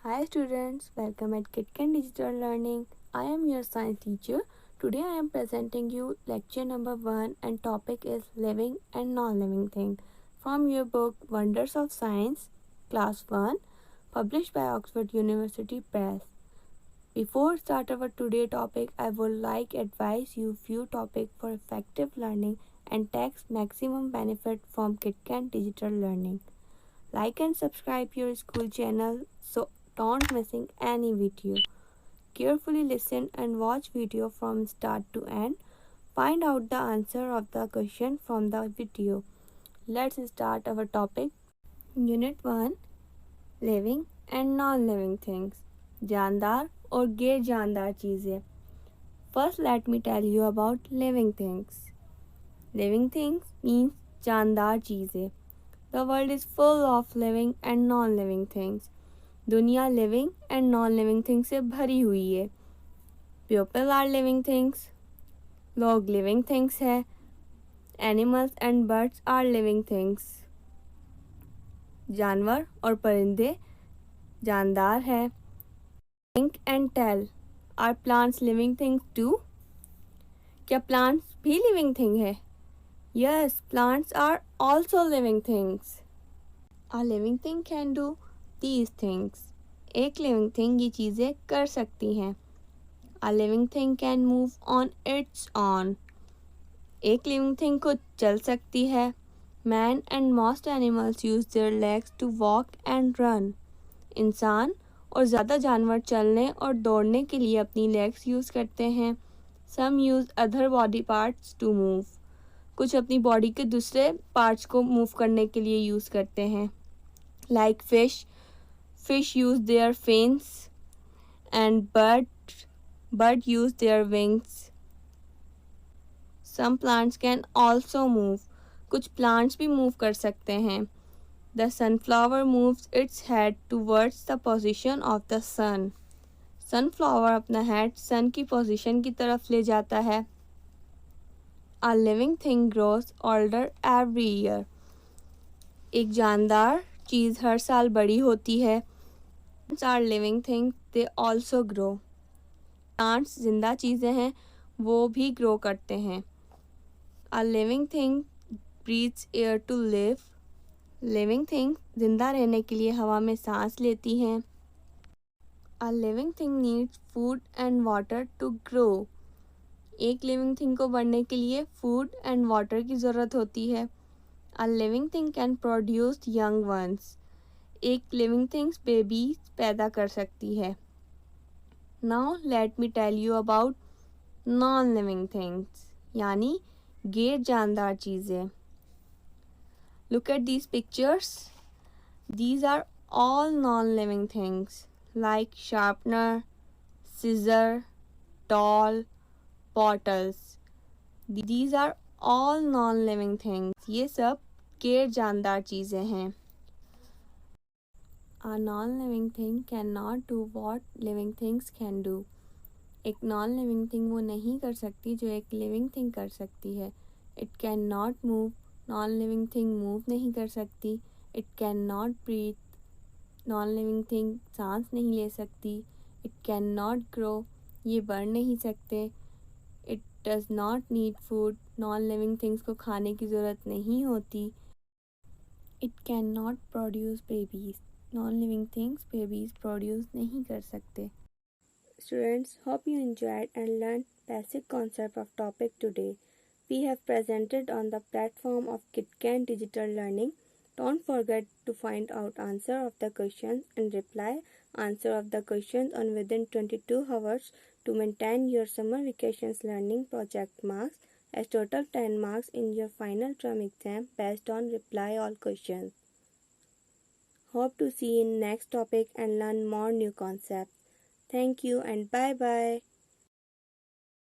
Hi students, welcome at KitKan Digital Learning. I am your science teacher. Today I am presenting you lecture number 1 and topic is living and non-living thing from your book Wonders of Science, class 1, published by Oxford University Press. Before start our today topic, I would like advise you few topic for effective learning and takes maximum benefit from KitKan Digital Learning. Like and subscribe your school channel so don't missing any video. Carefully listen and watch video from start to end. Find out the answer of the question from the video. Let's start our topic. Unit 1 Living and non-living things. जानदार और गैर जानदार चीज़ें. First let me tell you about living things. Living things means जानदार चीज़ें. The world is full of living and non-living things. दुनिया living and non living things से भरी हुई है. पीपल आर लिविंग थिंग्स, लोग लिविंग थिंग्स है. Animals and birds are living things. जानवर और परिंदे जानदार है. Think and tell are plants living things too. क्या प्लांट्स भी लिविंग थिंग है? Yes, plants are also living things. A living thing can do these things. एक लिविंग थिंग ये चीज़ें कर सकती हैं. A living thing can move on its own. एक लिविंग थिंग खुद चल सकती है. Man and most animals use their legs to walk and run. इंसान और ज़्यादा जानवर चलने और दौड़ने के लिए अपनी legs यूज़ करते हैं. Some use other body parts to move. कुछ अपनी बॉडी के दूसरे पार्ट्स को मूव करने के लिए यूज़ करते हैं. Like fish use their fins and bird use their wings. Some plants can also move. कुछ plants भी move कर सकते हैं. The sunflower moves its head towards the position of the sun. Sunflower अपना head sun की position की तरफ ले जाता है. A living thing grows older every year. एक जानदार चीज़ हर साल बड़ी होती है. Plants are living things, they also grow. Plants जिंदा चीज़ें हैं, वो भी grow करते हैं. A living thing breathes air to live. Living thing जिंदा रहने के लिए हवा में सांस लेती हैं. A living thing needs food and water to grow. एक living thing को बढ़ने के लिए food and water की ज़रूरत होती है. A living thing can produce young ones. एक लिविंग थिंग्स बेबी पैदा कर सकती है. Now let me tell you about non living things यानी गैर जानदार चीज़ें. Look at these pictures. These are all non living things like sharpener, scissor, doll, bottles. These are all non living things. ये सब गैर जानदार चीज़ें हैं. A non-living thing cannot do what living things can do. एक non-living thing वो नहीं कर सकती जो एक living thing कर सकती है. It cannot move. Non-living thing move नहीं कर सकती. It cannot breathe. Non-living thing सांस नहीं ले सकती. It cannot grow. ये बढ़ नहीं सकते. It does not need food. Non-living things को खाने की ज़रूरत नहीं होती. It cannot produce babies. Non-living things babies produce नहीं कर सकते. Students, hope you enjoyed and learned basic concept of topic today. We have presented on the platform of KitKan Digital Learning. Don't forget to find out answer of the questions and reply answer of the questions on within 22 hours to maintain your summer vacations learning project marks as total 10 marks in your final term exam based on reply all questions. Hope to see you in next topic and learn more new concepts. Thank you and bye bye.